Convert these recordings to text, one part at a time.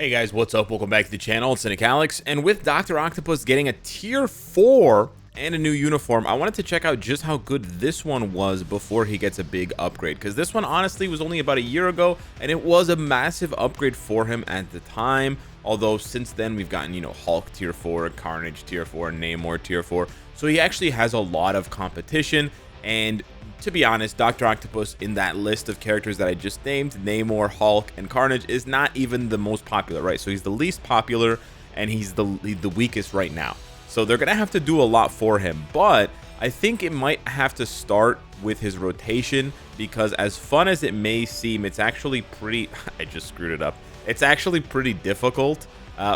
Hey guys, what's up? Welcome back to the channel. It's Cynicalex, and with Dr. Octopus getting a tier 4 and a new uniform, I wanted to check out just how good this one was before he gets a big upgrade, because this one honestly was only about a year ago, and it was a massive upgrade for him at the time. Although since then we've gotten, Hulk tier 4, Carnage tier 4, Namor tier 4, so he actually has a lot of competition. And to be honest, Dr. Octopus in that list of characters that I just named, Namor, Hulk, and Carnage, is not even the most popular, right? So he's the least popular, and he's the weakest right now. So they're going to have to do a lot for him. But I think it might have to start with his rotation, because as fun as it may seem, it's actually pretty... I just screwed it up. It's actually pretty difficult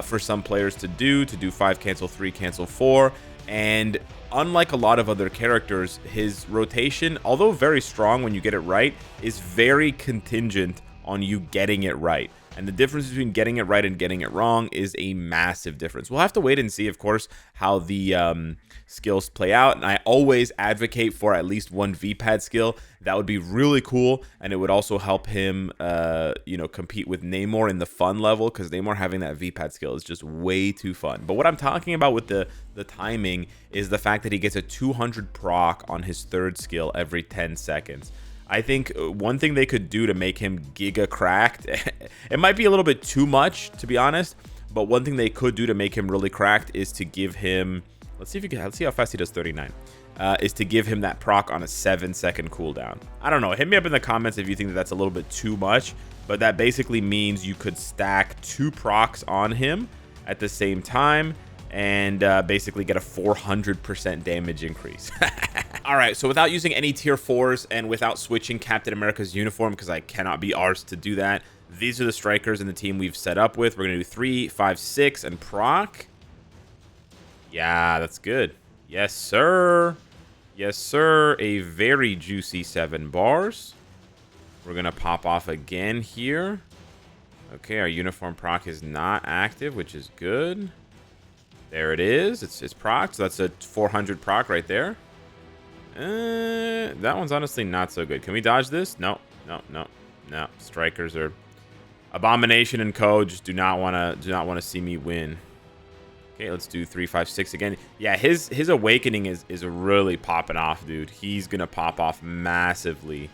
for some players to do 5, cancel 3, cancel 4. And unlike a lot of other characters, his rotation, although very strong when you get it right, is very contingent on you getting it right. And the difference between getting it right and getting it wrong is a massive difference. We'll have to wait and see, of course, how the skills play out. And I always advocate for at least one V-pad skill. That would be really cool. And it would also help him, compete with Namor in the fun level, because Namor having that V-pad skill is just way too fun. But what I'm talking about with the timing is the fact that he gets a 200 proc on his third skill every 10 seconds. I think one thing they could do to make him giga cracked, it might be a little bit too much, to be honest, but one thing they could do to make him really cracked is to give him, let's see how fast he does 39, is to give him that proc on a 7-second cooldown. I don't know, hit me up in the comments if you think that that's a little bit too much, but that basically means you could stack 2 procs on him at the same time and basically get a 400% damage increase. All right, so without using any tier 4s and without switching Captain America's uniform, because I cannot be arsed to do that, these are the strikers in the team we've set up with. We're going to do 3, 5, 6, and proc. Yeah, that's good. Yes, sir. Yes, sir. A very juicy 7 bars. We're going to pop off again here. Okay, our uniform proc is not active, which is good. There it is. It's proc, so that's a 400 proc right there. That one's honestly not so good. Can we dodge this? No. Strikers are Abomination and Co. Just do not want to see me win. Okay, let's do 3, 5, 6 again. Yeah, his awakening is really popping off, dude. He's gonna pop off massively.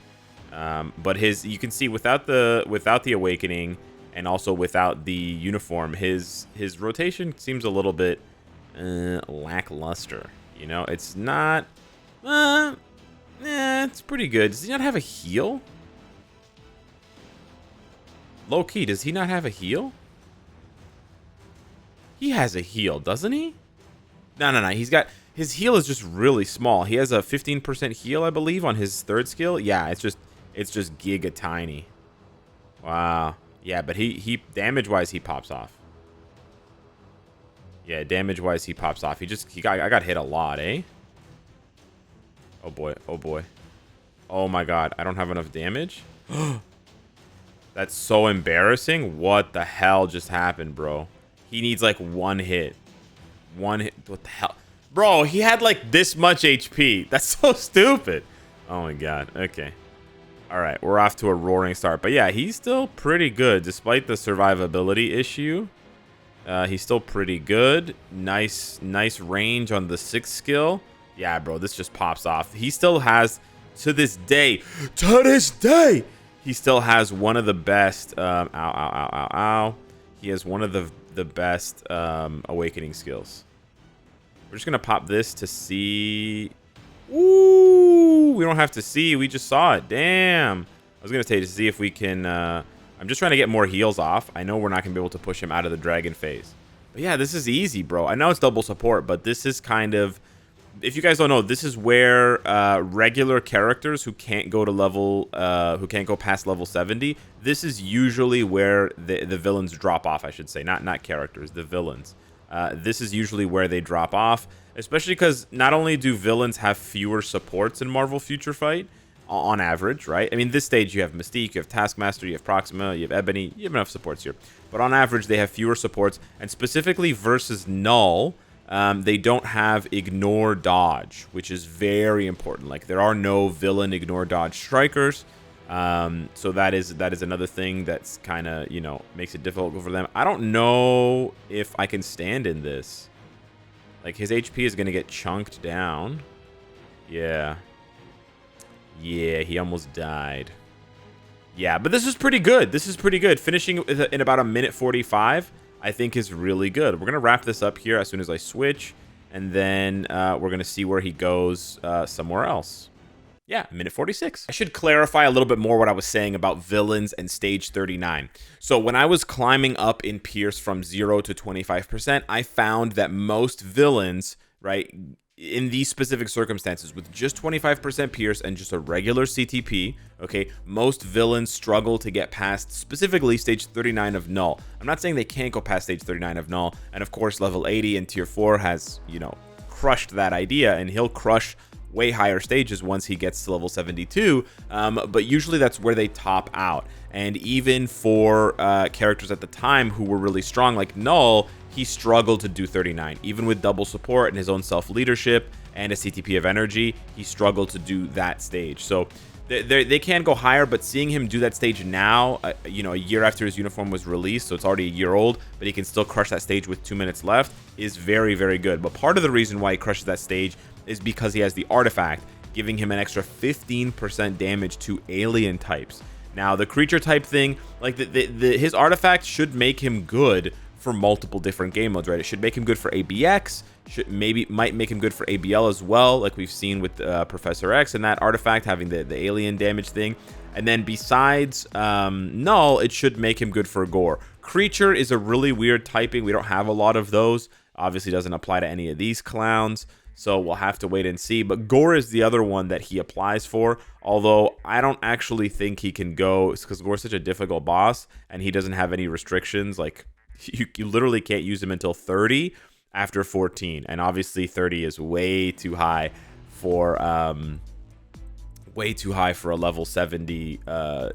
But you can see without the awakening and also without the uniform, his rotation seems a little bit lackluster. It's not. It's pretty good. Does he not have a heal? Low key, does he not have a heal? He has a heal, doesn't he? No. His heal is just really small. He has a 15% heal, I believe, on his third skill. Yeah, it's just giga tiny. Wow. Yeah, but he damage-wise, he pops off. Yeah, damage-wise, he pops off. I got hit a lot, eh? Oh boy, oh boy. Oh my god, I don't have enough damage? That's so embarrassing. What the hell just happened, bro? He needs like one hit. One hit. What the hell? Bro, he had like this much HP. That's so stupid. Oh my god. Okay. All right, we're off to a roaring start. But yeah, he's still pretty good despite the survivability issue. He's still pretty good. Nice range on the 6th skill. Yeah, bro, this just pops off. He still has, to this day, he still has one of the best, He has one of the best awakening skills. We're just going to pop this to see. Ooh, we don't have to see. We just saw it. Damn. I was going to say to see if we can, I'm just trying to get more heals off. I know we're not going to be able to push him out of the dragon phase. But yeah, this is easy, bro. I know it's double support, but this is kind of... If you guys don't know, this is where regular characters who can't go past level 70, this is usually where the villains drop off, I should say. Not characters, the villains. This is usually where they drop off, especially because not only do villains have fewer supports in Marvel Future Fight, on average, right? I mean, this stage you have Mystique, you have Taskmaster, you have Proxima, you have Ebony, you have enough supports here. But on average, they have fewer supports, and specifically versus Null, they don't have ignore dodge, which is very important. Like, there are no villain ignore dodge strikers. So that is another thing that's kind of, you know, makes it difficult for them. I don't know if I can stand in this. Like, his HP is going to get chunked down. Yeah. Yeah, he almost died. Yeah, but this is pretty good. This is pretty good. Finishing in about 1:45, I think is really good. We're going to wrap this up here as soon as I switch. And then we're going to see where he goes somewhere else. Yeah, 1:46. I should clarify a little bit more what I was saying about villains and stage 39. So when I was climbing up in Pierce from 0 to 25%, I found that most villains, right, in these specific circumstances, with just 25% Pierce and just a regular CTP, okay, most villains struggle to get past specifically stage 39 of Null. I'm not saying they can't go past stage 39 of Null, and of course level 80 and tier 4 has, you know, crushed that idea, and he'll crush way higher stages once he gets to level 72, but usually that's where they top out. And even for characters at the time who were really strong, like Null, he struggled to do 39. Even with double support and his own self-leadership and a CTP of energy, he struggled to do that stage. So they can go higher, but seeing him do that stage now, you know, a year after his uniform was released, so it's already a year old, but he can still crush that stage with 2 minutes left, is very, very good. But part of the reason why he crushes that stage is because he has the artifact, giving him an extra 15% damage to alien types. Now, the creature type thing, like his artifact should make him good for multiple different game modes, right? It should make him good for ABX, might make him good for ABL as well, like we've seen with Professor X and that artifact having the alien damage thing. And then besides Null, it should make him good for Gore. Creature is a really weird typing. We don't have a lot of those. Obviously doesn't apply to any of these clowns, so we'll have to wait and see. But Gore is the other one that he applies for, although I don't actually think he can go, because Gore's such a difficult boss, and he doesn't have any restrictions. Like, you literally can't use him until 30 after 14, and obviously 30 is way too high for a level 70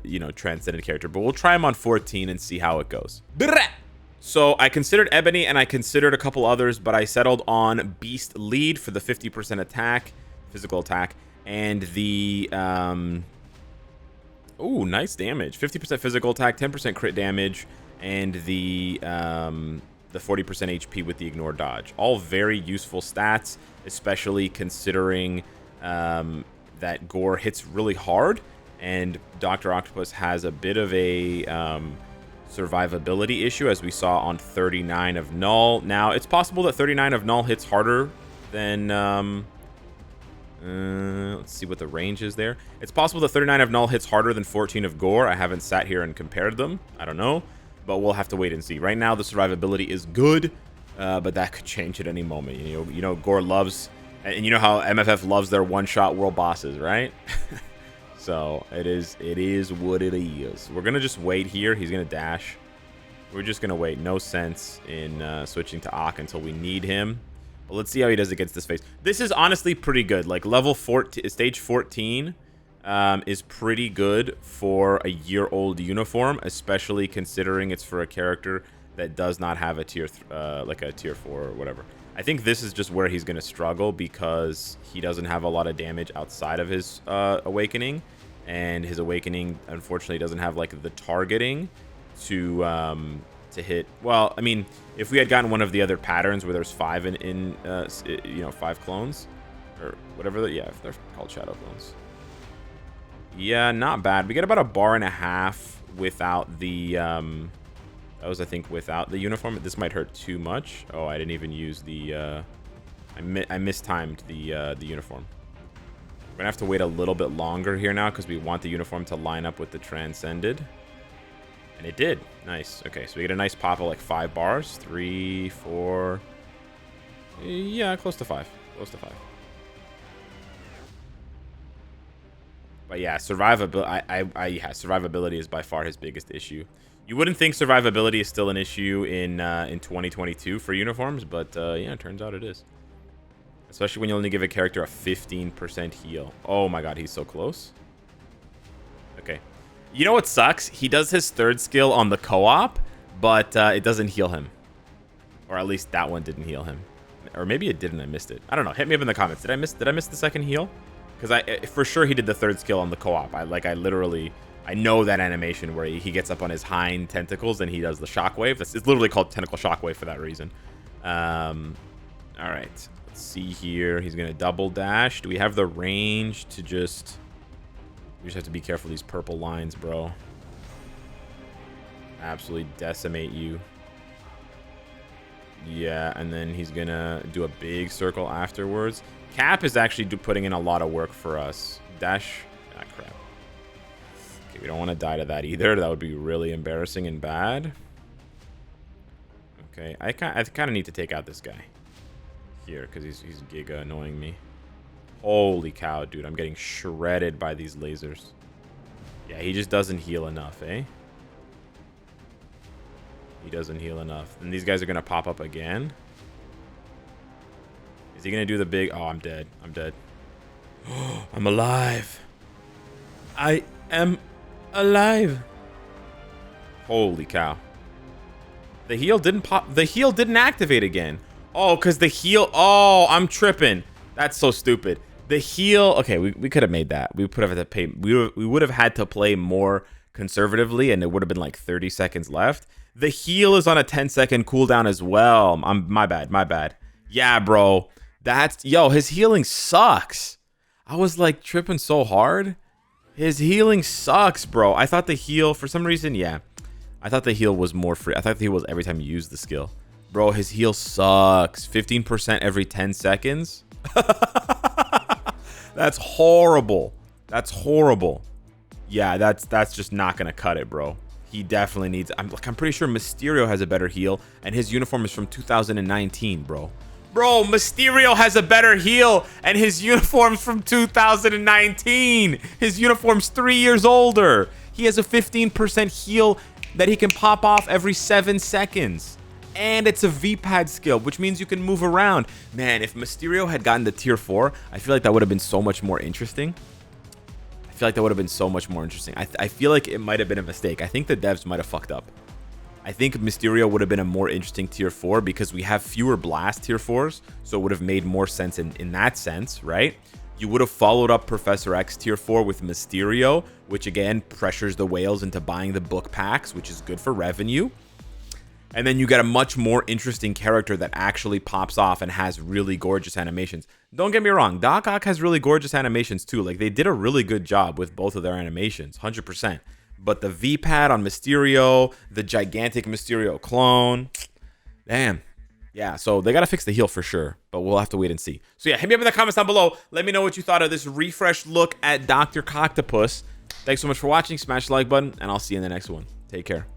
you know, transcendent character. But we'll try him on 14 and see how it goes. So I considered Ebony and I considered a couple others, but I settled on Beast Lead for the 50% attack, physical attack, and the ooh, nice damage. 50% physical attack, 10% crit damage, and the 40% HP with the ignore dodge. All very useful stats, especially considering that Gore hits really hard, and Dr. Octopus has a bit of a survivability issue, as we saw on 39 of Null. Now, it's possible that 39 of Null hits harder than let's see what the range is there. It's possible that 39 of Null hits harder than 14 of Gore. I haven't sat here and compared them. I don't know, but we'll have to wait and see. Right now, the survivability is good, but that could change at any moment. You know, Gore loves, and you know how MFF loves their one-shot world bosses, right? So it is what it is. We're gonna just wait here. He's gonna dash. We're just gonna wait. No sense in switching to Ak until we need him. But let's see how he does against this face. This is honestly pretty good. Like level 14, stage 14, is pretty good for a year-old uniform, especially considering it's for a character that does not have a tier, like a tier 4 or whatever. I think this is just where he's going to struggle because he doesn't have a lot of damage outside of his awakening, and his awakening unfortunately doesn't have like the targeting to hit. Well, I mean, if we had gotten one of the other patterns where there's 5 you know, 5 clones or whatever, yeah, if they're called shadow clones. Yeah, not bad. We get about 1.5 bars without the that was, I think, without the uniform. This might hurt too much. Oh, I didn't even use the... I mistimed the uniform. We're going to have to wait a little bit longer here now because we want the uniform to line up with the Transcended. And it did. Nice. Okay, so we get a nice pop of like 5 bars. 3, 4... Yeah, close to 5. Close to 5. But yeah, survivability is by far his biggest issue. You wouldn't think survivability is still an issue in 2022 for uniforms, but yeah, it turns out it is. Especially when you only give a character a 15% heal. Oh my god, he's so close. Okay. You know what sucks? He does his 3rd skill on the co-op, but it doesn't heal him. Or at least that one didn't heal him. Or maybe it didn't, I missed it. I don't know. Hit me up in the comments. Did I miss the 2nd heal? Because for sure he did the third skill on the co-op. I literally, I know that animation where he gets up on his hind tentacles and he does the shockwave. It's literally called tentacle shockwave for that reason. All right, let's see here. He's gonna double dash. Do we have the range to just? We just have to be careful of these purple lines, bro. Absolutely decimate you. Yeah, and then he's gonna do a big circle afterwards. Cap is actually putting in a lot of work for us. Dash. Ah, crap. Okay, we don't want to die to that either. That would be really embarrassing and bad. Okay, I kind of need to take out this guy here because he's giga annoying me. Holy cow, dude! I'm getting shredded by these lasers. Yeah, he just doesn't heal enough, eh? He doesn't heal enough. And these guys are gonna pop up again. Is he gonna do the big? Oh, I'm dead. I'm dead. I'm alive. I am alive. Holy cow. The heal didn't pop. The heal didn't activate again. Oh, because the heal. Oh, I'm tripping. That's so stupid. The heal. Okay, we could have made that. We would have had to pay. We would have had to play more conservatively, and it would have been like 30 seconds left. The heal is on a 10-second cooldown as well. My bad. Yeah, bro. Yo, his healing sucks. I was like tripping so hard. His healing sucks, bro. I thought the heal, for some reason, yeah. I thought the heal was more free. I thought the heal was every time you use the skill. Bro, his heal sucks. 15% every 10 seconds. That's horrible. That's horrible. Yeah, that's just not gonna cut it, bro. He definitely needs. I'm pretty sure Mysterio has a better heal, and his uniform is from 2019, bro. Bro, Mysterio has a better heal, and his uniform's from 2019. His uniform's 3 years older. He has a 15% heal that he can pop off every 7 seconds. And it's a V-pad skill, which means you can move around. Man, if Mysterio had gotten the tier 4, I feel like that would have been so much more interesting. I feel like it might have been a mistake. I think the devs might have fucked up. I think Mysterio would have been a more interesting tier 4 because we have fewer blast tier 4s, so it would have made more sense in that sense, right? You would have followed up Professor X tier 4 with Mysterio, which again pressures the whales into buying the book packs, which is good for revenue. And then you get a much more interesting character that actually pops off and has really gorgeous animations. Don't get me wrong, Doc Ock has really gorgeous animations too. Like, they did a really good job with both of their animations, 100%. But the V-pad on Mysterio, the gigantic Mysterio clone, damn. Yeah, so they got to fix the heal for sure, but we'll have to wait and see. So yeah, hit me up in the comments down below. Let me know what you thought of this refreshed look at Dr. Coctopus. Thanks so much for watching. Smash the like button, and I'll see you in the next one. Take care.